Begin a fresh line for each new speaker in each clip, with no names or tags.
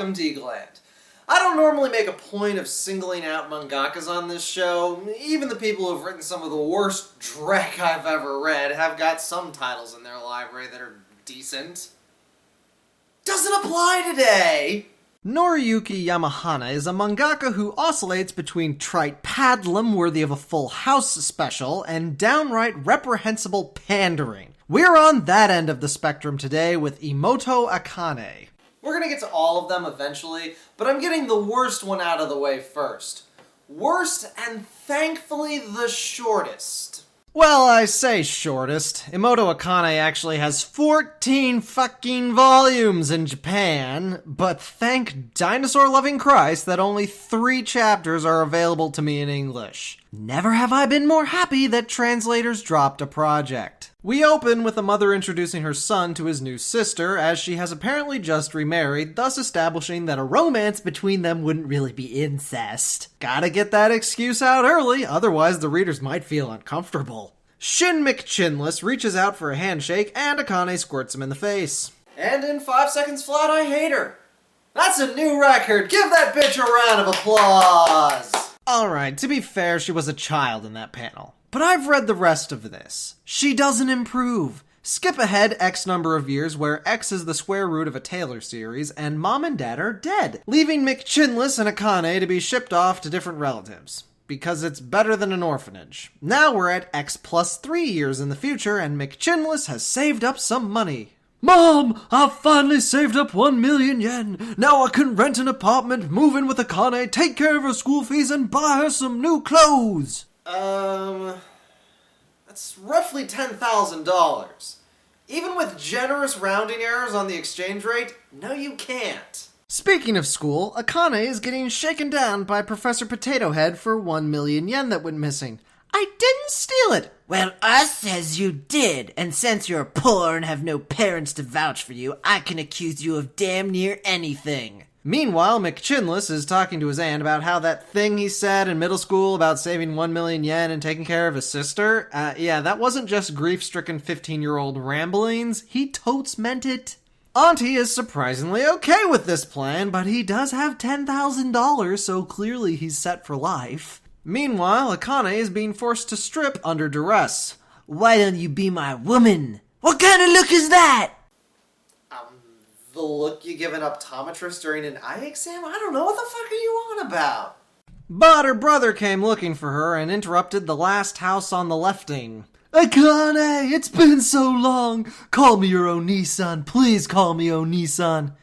welcome to Eagleland. I don't normally make a point of singling out mangakas on this show. Even the people who have written some of the worst dreck I've ever read have got some titles in their library that are decent. Doesn't apply today!
Noriyuki Yamahana is a mangaka who oscillates between trite paddlum worthy of a Full House special and downright reprehensible pandering. We're on that end of the spectrum today with Imouto Akane.
We're gonna get to all of them eventually, but I'm getting the worst one out of the way first. Worst and thankfully the shortest.
Well, I say shortest. Imouto Akane actually has 14 fucking volumes in Japan, but thank dinosaur-loving Christ that only 3 chapters are available to me in English. Never have I been more happy that translators dropped a project. We open with a mother introducing her son to his new sister, as she has apparently just remarried, thus establishing that a romance between them wouldn't really be incest. Gotta get that excuse out early, otherwise the readers might feel uncomfortable. Shin McChinless reaches out for a handshake, and Akane squirts him in the face.
And in 5 seconds flat, I hate her. That's a new record! Give that bitch a round of applause!
Alright, to be fair, she was a child in that panel. But I've read the rest of this. She doesn't improve. Skip ahead X number of years where X is the square root of a Taylor series and mom and dad are dead, leaving McChinless and Akane to be shipped off to different relatives. Because it's better than an orphanage. Now we're at X plus 3 years in the future and McChinless has saved up some money. Mom, I've finally saved up 1 million yen. Now I can rent an apartment, move in with Akane, take care of her school fees, and buy her some new clothes.
That's roughly $10,000. Even with generous rounding errors on the exchange rate, no you can't.
Speaking of school, Akane is getting shaken down by Professor Potato Head for 1 million yen that went missing. I didn't steal it!
Well, us says you did, and since you're poor and have no parents to vouch for you, I can accuse you of damn near anything.
Meanwhile, McChinless is talking to his aunt about how that thing he said in middle school about saving 1 million yen and taking care of his sister, yeah, that wasn't just grief-stricken 15-year-old ramblings, he totes meant it. Auntie is surprisingly okay with this plan, but he does have $10,000, so clearly he's set for life. Meanwhile, Akane is being forced to strip under duress.
Why don't you be my woman? What kind of look is that?
The look you give an optometrist during an eye exam? I don't know, what the fuck are you on about?
But her brother came looking for her and interrupted the last house on the lefting. Akane, it's been so long. Call me your Oni-san. Please call me Oni-san.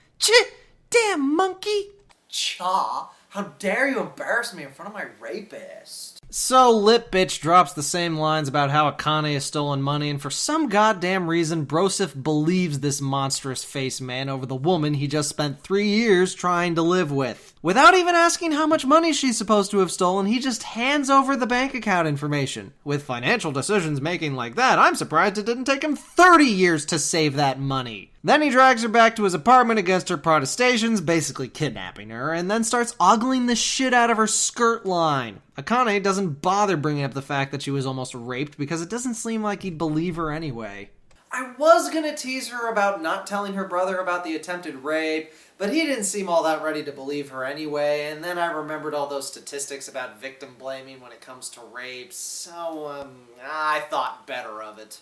Damn monkey.
Cha, how dare you embarrass me in front of my rapist?
So Lip Bitch drops the same lines about how Akane has stolen money, and for some goddamn reason, Broseph believes this monstrous face man over the woman he just spent 3 years trying to live with. Without even asking how much money she's supposed to have stolen, he just hands over the bank account information. With financial decisions making like that, I'm surprised it didn't take him 30 years to save that money. Then he drags her back to his apartment against her protestations, basically kidnapping her, and then starts ogling the shit out of her skirt line. Akane doesn't bother bringing up the fact that she was almost raped because it doesn't seem like he'd believe her anyway.
I was gonna tease her about not telling her brother about the attempted rape, but he didn't seem all that ready to believe her anyway, and then I remembered all those statistics about victim blaming when it comes to rape, so, I thought better of it.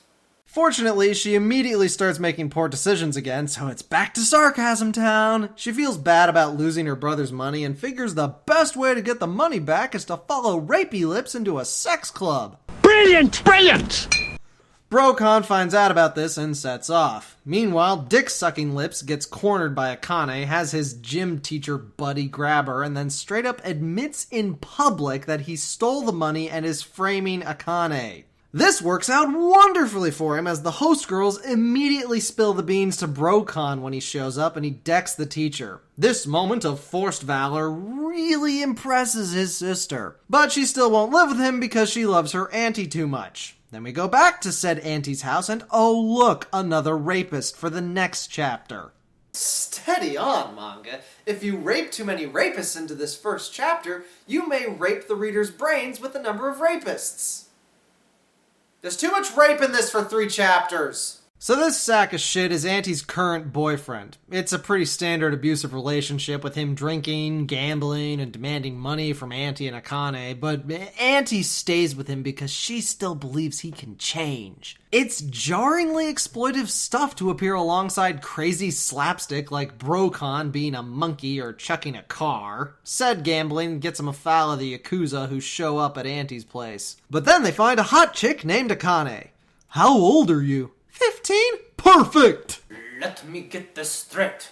Fortunately, she immediately starts making poor decisions again, so it's back to sarcasm town. She feels bad about losing her brother's money and figures the best way to get the money back is to follow Rapey Lips into a sex club.
Brilliant! Brilliant!
Brokon finds out about this and sets off. Meanwhile, Dick-sucking Lips gets cornered by Akane, has his gym teacher buddy grab her, and then straight up admits in public that he stole the money and is framing Akane. This works out wonderfully for him as the host girls immediately spill the beans to Brokon when he shows up and he decks the teacher. This moment of forced valor really impresses his sister. But she still won't live with him because she loves her auntie too much. Then we go back to said auntie's house and oh look, another rapist for the next chapter.
Steady on, manga. If you rape too many rapists into this first chapter, you may rape the reader's brains with the number of rapists. There's too much rape in this for 3 chapters.
So this sack of shit is Auntie's current boyfriend. It's a pretty standard abusive relationship with him drinking, gambling, and demanding money from Auntie and Akane, but Auntie stays with him because she still believes he can change. It's jarringly exploitive stuff to appear alongside crazy slapstick like Brokon being a monkey or chucking a car. Said gambling gets him afoul of the Yakuza who show up at Auntie's place. But then they find a hot chick named Akane. How old are you? 15? Perfect!
Let me get this straight.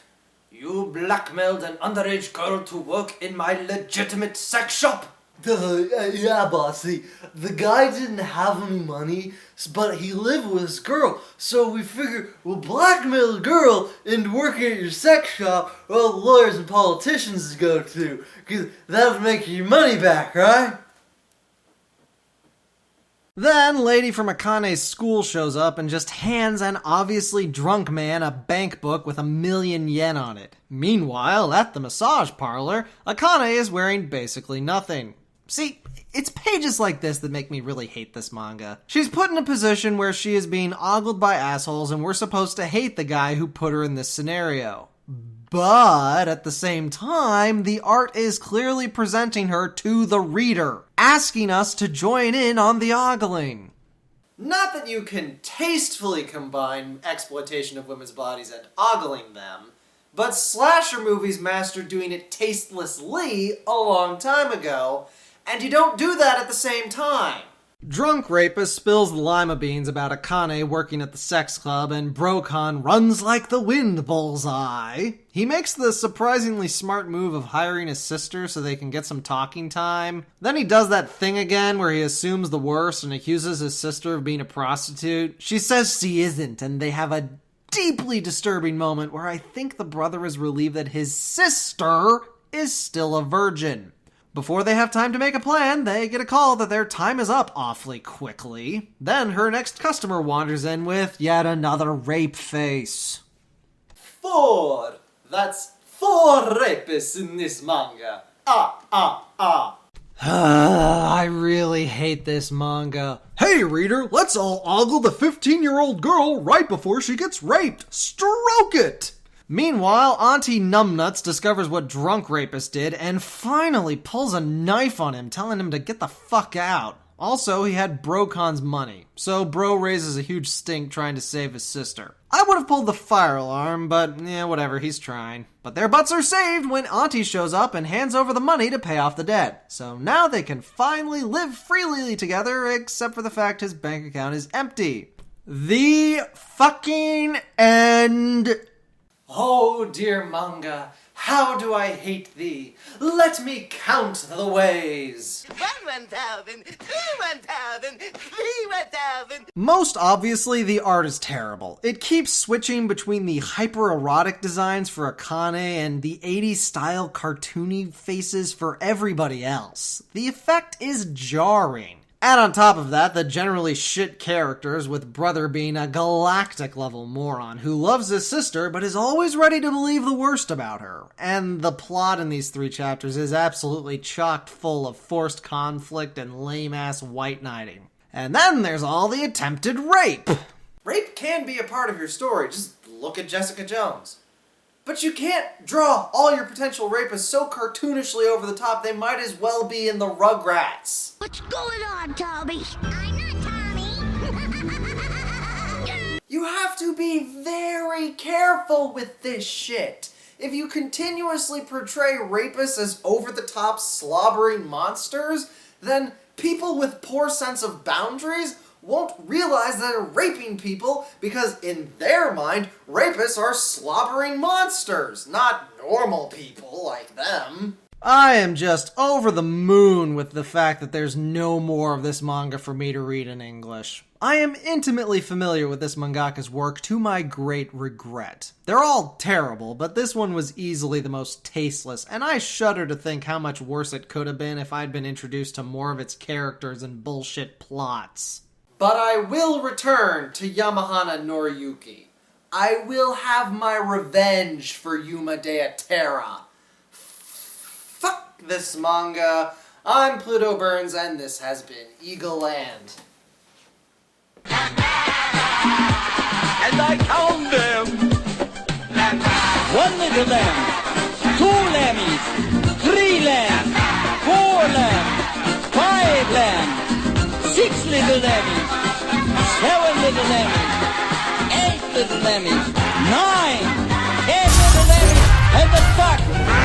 You blackmailed an underage girl to work in my legitimate sex shop?
Yeah, bossy. The guy didn't have any money, but he lived with his girl, so we figured we'll blackmail the girl into working at your sex shop where all the lawyers and politicians go to, because that'll make your money back, right?
Then, lady from Akane's school shows up and just hands an obviously drunk man a bank book with 1,000,000 yen on it. Meanwhile, at the massage parlor, Akane is wearing basically nothing. See, it's pages like this that make me really hate this manga. She's put in a position where she is being ogled by assholes and we're supposed to hate the guy who put her in this scenario. But at the same time, the art is clearly presenting her to the reader, asking us to join in on the ogling.
Not that you can tastefully combine exploitation of women's bodies and ogling them, but slasher movies mastered doing it tastelessly a long time ago, and you don't do that at the same time.
Drunk rapist spills the lima beans about Akane working at the sex club, and Brokon runs like the wind bullseye. He makes the surprisingly smart move of hiring his sister so they can get some talking time. Then he does that thing again where he assumes the worst and accuses his sister of being a prostitute. She says she isn't, and they have a deeply disturbing moment where I think the brother is relieved that his sister is still a virgin. Before they have time to make a plan, they get a call that their time is up awfully quickly. Then her next customer wanders in with yet another rape face.
4! That's 4 rapists in this manga.
I really hate this manga. Hey reader, let's all ogle the 15-year-old girl right before she gets raped. Stroke it! Meanwhile, Auntie Numbnuts discovers what Drunk Rapist did and finally pulls a knife on him, telling him to get the fuck out. Also, he had Brokon's money, so Bro raises a huge stink trying to save his sister. I would have pulled the fire alarm, but yeah, whatever, he's trying. But their butts are saved when Auntie shows up and hands over the money to pay off the debt. So now they can finally live freely together, except for the fact his bank account is empty. The fucking end.
Oh, dear manga, how do I hate thee? Let me count the ways.
1,000, 2,000, 3,000.
Most obviously, the art is terrible. It keeps switching between the hyper-erotic designs for Akane and the 80s style cartoony faces for everybody else. The effect is jarring. Add on top of that the generally shit characters, with Brother being a galactic level moron who loves his sister but is always ready to believe the worst about her. And the plot in these 3 chapters is absolutely chock full of forced conflict and lame-ass white knighting. And then there's all the attempted rape.
Rape can be a part of your story, just look at Jessica Jones. But you can't draw all your potential rapists so cartoonishly over the top they might as well be in the Rugrats.
What's going on, Tommy? I'm not Tommy.
You have to be very careful with this shit. If you continuously portray rapists as over-the-top slobbering monsters, then people with poor sense of boundaries won't realize that they're raping people because in their mind, rapists are slobbering monsters, not normal people like them.
I am just over the moon with the fact that there's no more of this manga for me to read in English. I am intimately familiar with this mangaka's work to my great regret. They're all terrible, but this one was easily the most tasteless, and I shudder to think how much worse it could have been if I'd been introduced to more of its characters and bullshit plots.
But I will return to Yamahana Noriyuki. I will have my revenge for Yuma Deatera. Fuck this manga. I'm Pluto Burns, and this has been Eagle Land.
and I count them.
One little lamb, two lammies, three lambs, four lambs, five lambs, six little lammies, seven little lammies, eight little lammies, 9, 10 little lammies, and the duck.